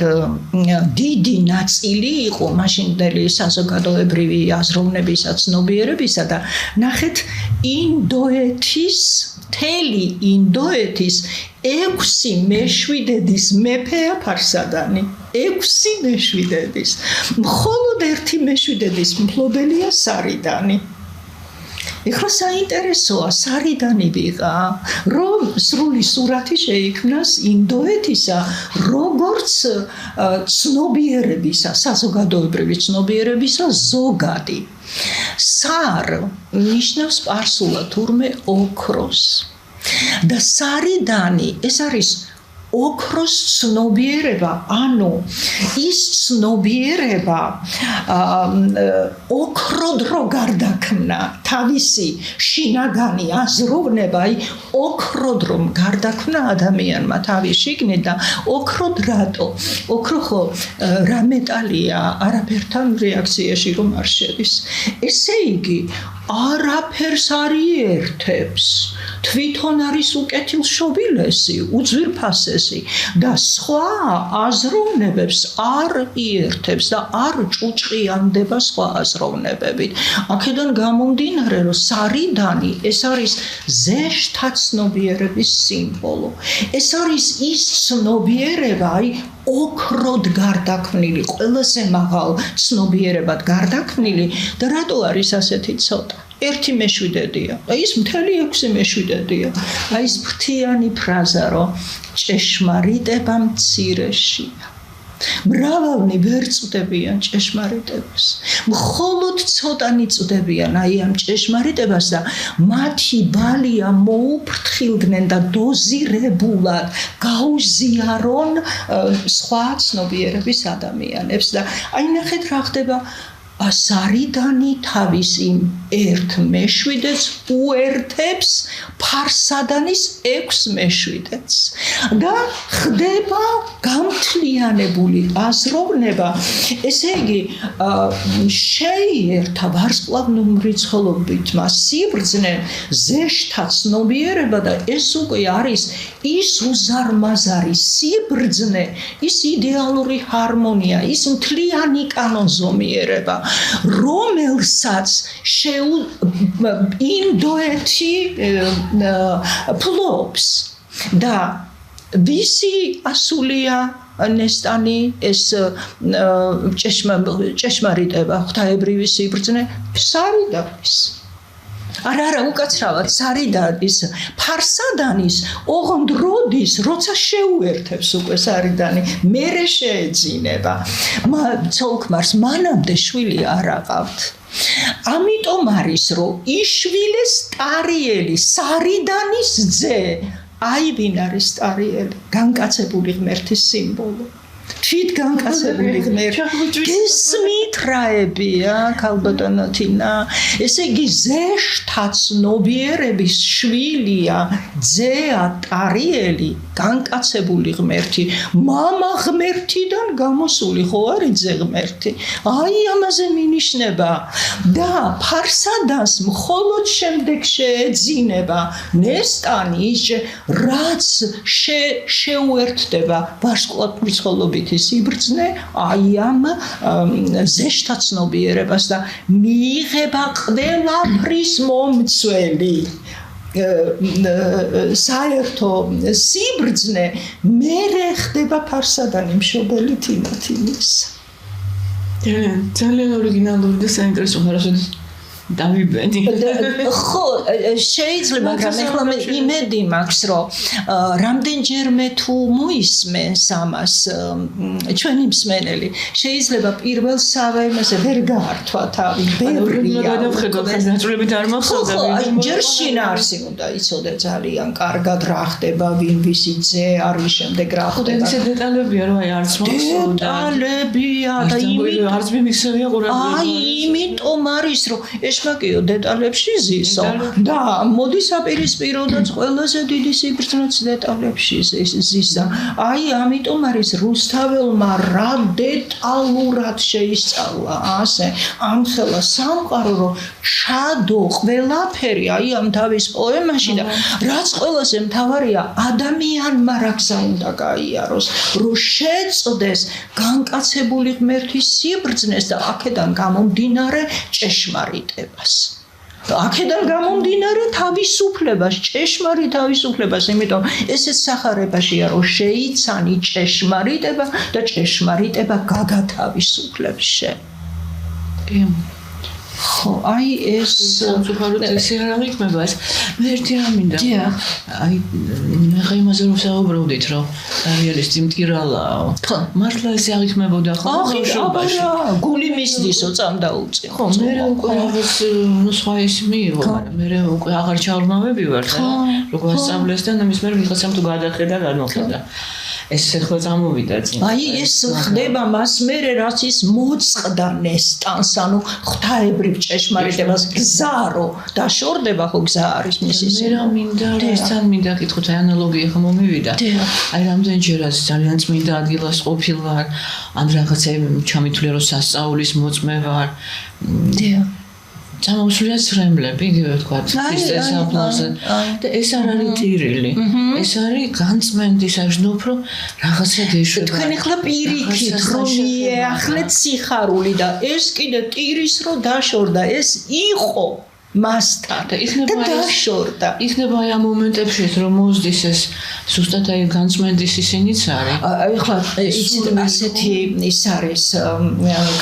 დიდი ნაწილი იყო მაშინდელი საზოგადოებრივი აზროვნებისა, ცნობიერებისა და ნახეთ მთელი ინდოეთის 6 მეშვიდედის მეფეა ფარსადანი. 6 მეშვიდედის. მხოლოდ 1 მეშვიდედის მფლობელია სარიდანი. ეხლა საინტერესოა, სარიდანი ვიღა, რომ სრული სურათი შეიქმნას ინდოეთისა, როგორც ცნობიერებისა, საზოგადოებრივი ცნობიერებისა ზოგადი. სარ ნიშნავს სპარსულად თურმე ოქროს. და სარიდანი ეს არის ოქროს ცნობიერება, ანუ ის ცნობიერება ოქროდ რო გარდაქმნა თავისი შინაგანი აზროვნება, ოქროდ რომ გარდაქმნა ადამიანმა თავის შიგნით და ოქროდ რატო? ოქრო ხო რა მეტალია, არაფერთან რეაქციაში რომ არ შედის. ესე იგი არაფერს არ იერთებს, თვითონ არის უკეთილშობილესი, უძვირფასესი პროცესი და სხვა აზროვნებებს არ იერთებს და არ ჭუჭყიანდება სხვა აზროვნებებით. აქედან გამომდინარე, რომ სარიდანი ეს არის ზეშთაცნობიერების სიმბოლო. ეს არის ის ცნობიერება, ოქროდ გარდაქმნილი, ყველაზე მაღალ ცნობიერებად გარდაქმნილი და რატო არის ასეთი ცოტა? 1/7-ია. ის მთელი 6/7-ია. ის ფრთიანი ფრაზა, რომ ჭეშმარიტება მცირეშია. მრავალნი ვერ წვდებიან ჭეშმარიტებას. მხოლოდ ცოტანი წვდებიან ამ ჭეშმარიტებას და მათი ბალია მოუფრთხილდნენ და დოზირებულად გაუზიარონ სხვა ცნობიერების ადამიანებს და ნახეთ რა ხდება. სარიდანი თავის იმ 1/7-ს უერთებს ფარსადანის 6/7-ს და ხდება გამთლიანებული აზროვნება. ესე იგი შეიერთა ვარსკვლავნომრიცხველობითმა სიბრძნე ზეშთა ცნობიერება და ეს უკვე არის ის უზარმაზარი სიბრძნე, ის იდეალური ჰარმონია, ის მთლიანი კანონზომიერება, რომელსაც ინდოეთი ფლობს და ვისი ასულია ნესტანი ეს ჭეშმარიტება, ღვთაებრივი სიბრძნე სარიდანის. არა, უკაცრავად სარიდანის ფარსადანის ოღონდ როდის, როცა შეუერთებს უკვე სარიდანი, მერე შეეძინება. ცოლ-ქმარს მანამდე შვილი არ აყავთ. ამიტომ არის, რომ იშვილეს ტარიელი, სარიდანის ძე. ვინ არის ტარიელი? განკაცებული ღმერთის სიმბოლო. თვით განკაცებული ღმერთი. გესმით რაებია, ქალბატონო თინა? ესე იგი ზეშთა ცნობიერების შვილია, ძეა ტარიელი, განკაცებული ღმერთი, მამა ღმერთიდან გამოსული, ხო არის ძე ღმერთი? ამაზე მინიშნება და ფარსადას მხოლოდ შემდეგ შეეძინება ნესტანი, რაც შეუერთდება ვარსკვლავთმრიცხველობით სიბრძნე ამ ზეშთა ცნობიერებას და მიიღება ყველაფრის მომცველი საერთო სიბრძნე მერე ხდება ფარსადანი მშობელი თინათინის. ძალიან ორიგინალური და საინტერესო ხარასოდეს დავიბენი. ხო, შეიძლება, მაგრამ ეხლა მე იმედი მაქვს, რომ რამდენჯერმე თუ მოისმენს ამას ჩვენი მსმენელი, შეიძლება პირველ სავაიმაზე ვერ გაართვა თავი, ბევრია. გადავხედოთ, ნაწილებით არ მახსოვდა. ჯერ შინაარსი უნდა იცოდე ძალიან კარგად რა ხდება, ვინ ვისი ძე არის, შემდეგ რა ხდება. ეს დეტალებია, რომ არც მახსოვდა. დეტალებია და არც მიმიქცევია ყურადღება. იმიტომ არის, რომ შმაკიო დეტალებში ზისო და მოდის აპირისპიროდაც ყველაზე დიდი სიბრძნეც დეტალებში ზისა. ამიტომ არის რუსთაველმა რა დეტალურად შეისწავლა ასე ამხელა სამყარო, რომ ჩადო ყველაფერი ამ თავის პოემაში და რაც ყველაზე მთავარია, ადამიანმა რა გზა უნდა გაიაროს, რომ შეწდეს განკაცებული ღმერთის სიბრძნეს და აქედან გამომდინარე ჭეშმარიტება. აქედან გამომდინარე თავისუფლებას, ჭეშმარიტ თავისუფლებას, იმიტომ ესეც სახარებაშია, რომ შეიცანი ჭეშმარიტება და ჭეშმარიტება გაგათავისუფლებს შენ. ხო, ეს სამწუხაროდ ესე არ აღიქმება ეს. მე ერთი რამ მინდა. მე ხა იმაზე რომ საუბრობდით, რომ რეალისტი მტირალაო. ხო, მართლა ესე აღიქმებოდა ხო? აბარა, გული მისდისო წამდაუწი. ხო, მე უკვე რაღაც სხვა ის მიიღო, მაგრამ მე უკვე აღარ ჩავრმავები ვარ და როგორ ასწავლეს და იმის მერე ვიღაცამ თუ გადახედა, გადმოხედა. ეს ახლა წამოვიდა წინ. ეს ხდება მას მერე რაც ის მოწყდა ნესტანს, ანუ ღვთაებრივ ჭეშმარიტებას გზარო დაშორდება, ხო გზა არის მისი. მე რა მინდა, ესთან მინდა კითხოთ, ანალოგია ხომ მომივიდა. რამდენჯერაც ძალიან წმინდა ადგილას ყოფილ ვარ, ან რაღაცა ჩამithვლია რომ სასწაულის მოწმე ვარ. Წამოსვლია ცრემლები, იგივე ვთქვათ, ქრისტეს საფლავზე. და ეს არ არის ტირილი. ეს არის განწმენდის აშნო, რომ რაღაცა გეშვება. თქვენ ახლა პირიქით რომ მიეახლეთ სიხარული და ეს კიდე ტირის რო დაშორდა, ეს იყო მასთან და დაშორდა. იქნება აი ამ მომენტებში რომ მოსდის ეს ზუსტად აი განწმენდის ისინიც არის. ახლა იცით ასეთი ის არის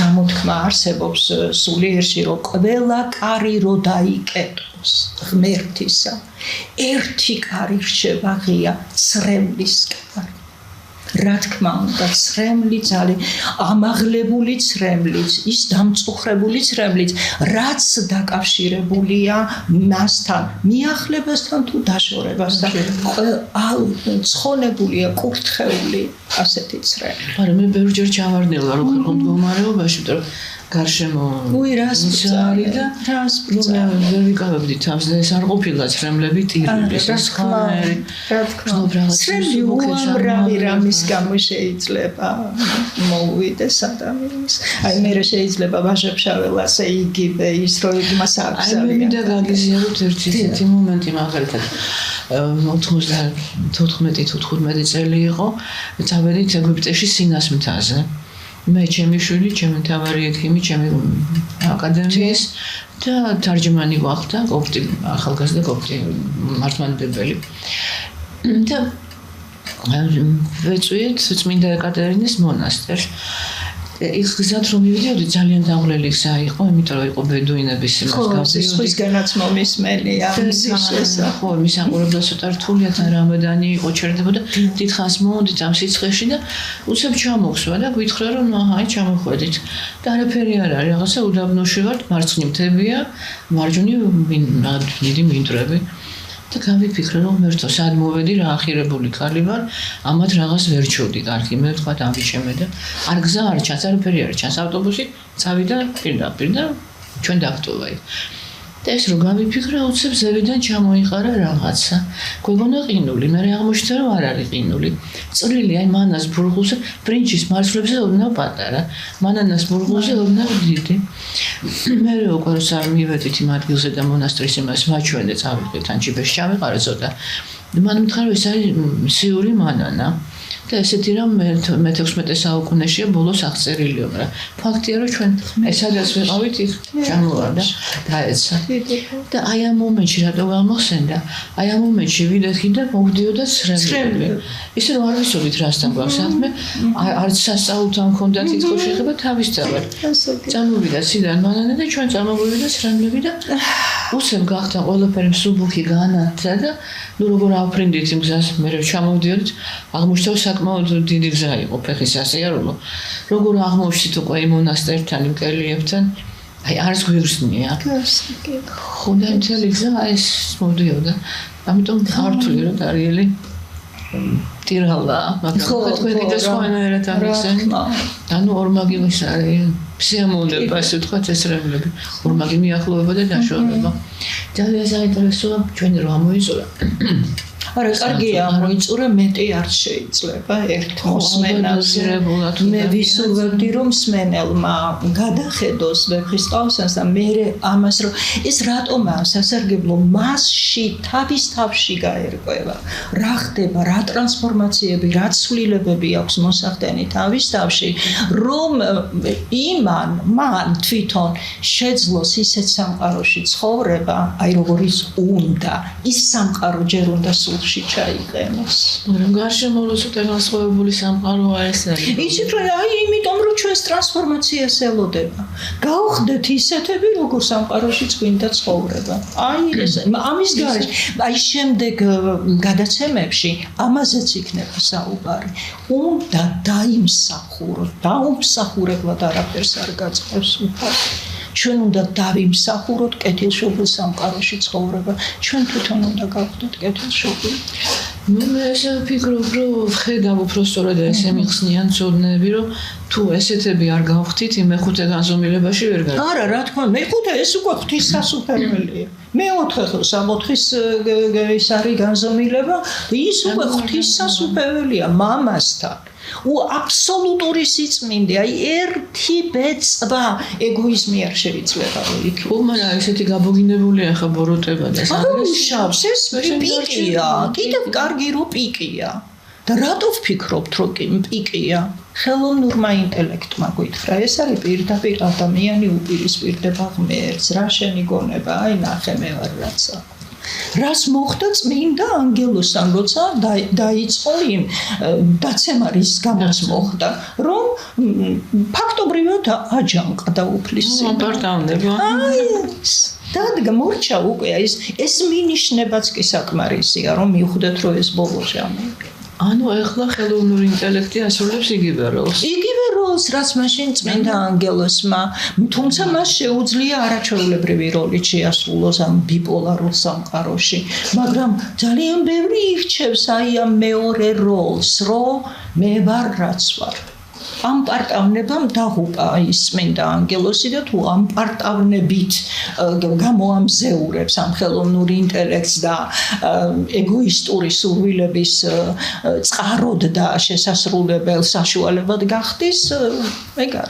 გამოთქმა არსებობს სულიერში რომ ყველა კარი რო დაიკეტოს ღმერთისა ერთი კარი რჩება ღია ცრემლის კარი. რა თქმა უნდა ცრემლი ძალიან ამაღლებული ცრემლიც ის დამწუხრებული ცრემლიც რაც დაკავშირებულია მასთან მიახლებასთან თუ დაშორებასთან ცხონებულია კურთხეული ასეთი ცრემლი. მაგრამ მე ბევრჯერ ჩავარდნილა რომ ქვეყნ მდგომარეობაში რომ გარშემო რასწარი და ვერ ვიკავებდი თავს და ეს არ ყოფილა ცრემლები ტირილი ეს ხანერი რა თქმა უნდა ცრემლი უამრავი რამის გამო შეიძლება მოვიდეს ადამიანს აი მე შეიძლება ვაჟებშაველასე იგივე ის რო იმას აქვს აი მე მინდა გაგიზიაროთ ერთი ისეთი მომენტი მაგალითად 94-15 წელი იყო წავედით ეგვიპტეში სინას მთაზე მე ჩემი შვილი, ჩემი თავარი ექიმი, ჩემი აკადემიის და თარჯმანი ვახდა, კოპტი, ახალგაზრდა კოპტი მართლმადიდებელი. და ვეწვიეთ წმინდა ეკატერინეს მონასტერს. იქ გზად რომ მივიდიოდი ძალიან დაღლილი გზა იყო, იმიტომ რომ იყო ბედუინების მსგავსი. სხვისგანაც მომისმენია მის შესახებ. ხო, მისაყურებდა ცოტა რთულია და რამადანი იყო ჩერდებოდა. დიდხანს მოვდით ამ სიცხეში და უცებ ჩამოხსვა და გვითხრა რომ აი ჩამოხვედით. და არაფერი არ არის, რაღაცა უდაბნოში ვართ, მარცხნივ მთებია, მარჯვნივ დიდი მინდვრები. და გავიფიქრე რომ მერთო სად მოვედი რა ახირებული ქალი ვარ ამათ რაღაც ვერ ჩოვდი კარგი მე ვთქვა დამიჩემე და არ გზა არ ჩანს არაფერი არ ჩანს ავტობუსი წავიდა პირდაპირ და ჩვენ დავტოვა იქ და ეს რო გავიფიქრე უცებ ზევიდან ჩამოიყარა რაღაცა გვეგონა ყინული მე აღმოჩნდა რომ არ არის ყინული წვრილი აი მანას ბურღულზე ბრინჯის მარცვლებზე ოდნავ პატარა მანანას ბურღულზე ოდნავ დიდი მე როგორ სამივედით იმ ადგილზე და მონასტრის იმას მაჩვენე წავიდეთ ანჩიბეში ჩავიყარა ცოტა მან მითხრა ეს არის სიული მანანა და ესეთი რომ მე-16 საუკუნეშია ბოლოს აღწერილიო მაგრამ ფაქტია რომ ჩვენ ესაც ვიყავით იქ ჩამოვარდა დაეცა და აი ამ მომენტში რატო გამახსენდა აი ამ მომენტში ვიდექი და მოვდიოდა ცრემლები ისე რომ არ ვიცოდით რასთან გვაქვს საქმე არც სასწაულთან მქონდა თითქოს შეხება თავისთავად წამოვიდა ციდან მანანა და ჩვენ წამოვიდა ცრემლები და უცებ გახდა ყველაფერი მსუბუქი განათდა და ნუ როგორ ავფრინდით იმ გზას მე ჩამოვდიოდით აღმოჩნდა საკმაოდ დიდი გზა იყო ფეხის ასეარულო როგორ აღმოჩნდით უკვე იმ მონასტერთან იმ კელიებთან აი არც გვიხსნია ხო და მთელი გზა ეს მოვდიოდა ამიტომ ქართული რომ დარიელი ტირალა მაგრამ თქვენ კიდე სხვანაირად ამიხსენ ანუ ორმაგილის არის სიამოვნება ასე ვთქვათ ეს რამლები ორმაგი მიახლოვება და დაშორება ძალიან საინტერესოა ჩვენი რომ ამოიწურა არა კარგია მოიწურა მეტი არ შეიძლება ერთ მოსმენას მე ვისურვებდი რომ მსმენელმა გადახედოს ვეფხის ყავსას და მე ამას რომ ეს რატომაა სასარგებლო მასში თავის თავში გაერკვევა რა ხდება რა ტრანსფორმაციები რა ცვლილებები აქვს მოსახდენი თავის თავში რომ მან თვითონ შეძლოს ისეთ სამყაროში ცხოვრება აი როგორიც უნდა ის სამყარო ჯერ უნდა სულში ჩაიყენოს. მაგრამ გარშემო ცოტა განსხვავებული სამყაროა ეს არის. იცით რა, აი იმიტომ რომ ჩვენს ტრანსფორმაციას ელოდება. გავხდეთ ისეთები, როგორ სამყაროშიც გვინდა ცხოვრება. აი ეს ამის გარეშე, აი შემდეგ გადაცემებში ამაზეც იქნება საუბარი. უნდა დაიმსახუროთ, დაუმსახურებლად არაფერს არ გაწყობს უფალს. ჩვენ უნდა დავიმსახუროთ კეთილშობილ სამყაროში ცხოვრება. ჩვენ თვითონ უნდა გავხდეთ კეთილშობილი. მე ესე ვფიქრობ, რომ ვხედავ უფრო სწორად ესე მიხსნიან ცოდნეები, რომ თუ ესეთები არ გავხდით, მეხუთე განზომილებაში ვერ გავხდით. არა, რა თქმა უნდა, მეხუთე ეს უკვე ღვთისასუფეველია. მეოთხე სამოთხის ის არის განზომილება, ის უკვე ღვთისასუფეველია მამასთან. აბსოლუტური სიწმინდე, აი ერთი ბეწვა ეგოიზმი არ შეიძლება იქ. მაგრამ ესეთი გაბოგინებულია ხა ბოროტება და შავს ეს პიკია, კიდევ კარგი რო პიკია. და რატო ვფიქრობთ რომ პიკია? ხელოვნურმა ინტელექტმა გითხრა, ეს არის პირდაპირ ადამიანი უპირისპირდება ღმერთს, რა შენი გონება, აი ნახე მე ვარ რაცა. რას მოხდა წმინდა ანგელოსთან, როცა დაიწყო იმ დაცემა რის გამოც მოხდა, რომ ფაქტობრივად აჯანყდა უფლისწინო. პარტავნება. დადგა მორჩა უკვე ეს მინიშნებაც კი საკმარისია, რომ მივხვდეთ რომ ეს ბოლო ჟამი. ანუ ეხლა ხელოვნური ინტელექტი ასრულებს იგივე როლს. იგივე როლს, რაც მაშინ წმინდა ანგელოსმა, თუმცა მას შეუძლია არაჩვეულებრივი როლი შეასრულოს ამ ბიპოლარულ სამყაროში, მაგრამ ძალიან ბევრი ირჩევს აი ამ მეორე როლს, რომ მე ვარ რაც ვარ. ამ პარტავნებამ დაღუპა ის წმინდა ანგელოსი და თუ ამ პარტავნებით გამოამზეურებს ამ ხელოვნურ ინტელექტს და ეგოისტური სურვილების წყაროდ და შესასრულებელ საშუალებად გახდის, ეგარ.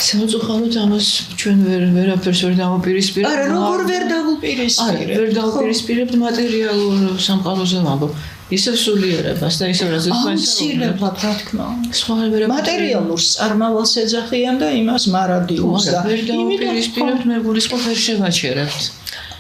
სამწუხაროდ ამას ჩვენ ვერაფერს ვერ დავუპირისპირებთ. არა, როგორ ვერ დავუპირისპირებთ? ვერ დავუპირისპირებთ მატერიალურ სამყაროზე ვამბობ. ისევ სულიერებას და ისევ რაც აუცილებლად, რა თქმა უნდა. მატერიალურს წარმავალს ეძახიან და იმას მარადიულს და ვერ დავუპირისპირებთ, მე გულისხმობ ვერ შევაჩერებთ.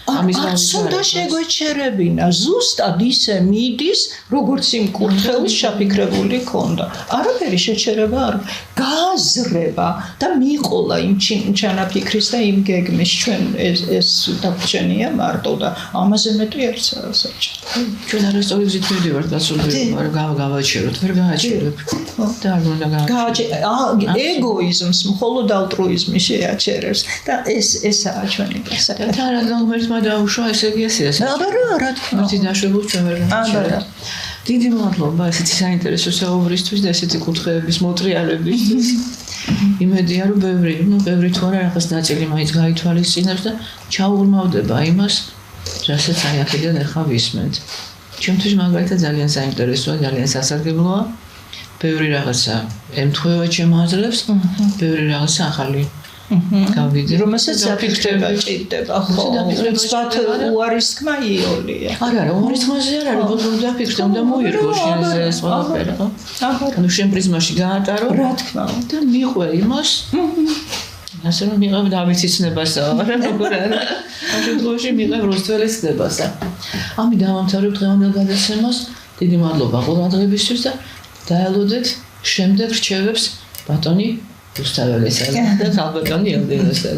არც უნდა შეგვეჩერებინა, ზუსტად ისე მიდის, როგორც იმ კურთხევის შაფიქრებული ქონდა. არაფერი შეჩერება არ, გააზრება და მიყოლა იმ ჩანაფიქრის და იმ გეგმის ჩვენ ეს დაგჩენია მარტო და ამაზე მეტი არ საჭირო. ჩვენ არასწორი გზით მივდივართ გასულიერებად, გავაჩეროთ, ვერ გააჩერებთ. და არ უნდა გააჩეროთ. ეგოიზმს მხოლოდ ალტრუიზმი შეაჩერებს და ესაა ჩვენი გასაკეთებელი. და რადგან ღმერთმა დაუშვა, ესე იგი ესეა. რა თქმა უნდა. დაშვებულ ჩვენ ვერ გააჩერებთ. დიდი მადლობა ესეთი საინტერესო საუბრისთვის და ესეთი კუთხეების მოტრიალებისთვის. იმედია რომ ბევრი თუ არა რაღაც ნაწილი მაინც გაითვალისწინებს და ჩაუღრმავდება იმას, რასაც აი აქედან ახლა ვისმენთ. ჩემთვის მაგალითად ძალიან საინტერესოა, ძალიან სასარგებლოა. ბევრი რაღაცა ემთხვევა ჩემ აზრებს, ბევრი რაღაცა ახალი გავიძე. რომელსაც საფიქრება ჭირდება, ხო? უცბად უარის თქმა იოლია. არა, უარის თქმაზე არ არის, ბოდო დაფიქრე, უნდა მოირგო შენზე ეს ყველაფერი, ხო? ანუ შენ პრიზმაში გაატარო. რა თქმა უნდა. და მიყვე იმას. ასე რომ მიღებ დავიცინებასა, არა როგორ არა. ამ შემთხვევაში მიღებ როსტველის ცნებასა. ამით დავამთავრებ დღევანდელ გადაცემას. დიდი მადლობა ყურადღებისთვის და დაელოდეთ შემდეგ რჩევებს ბატონი რუსთაველისა და ქალბატონი ელდინოსა.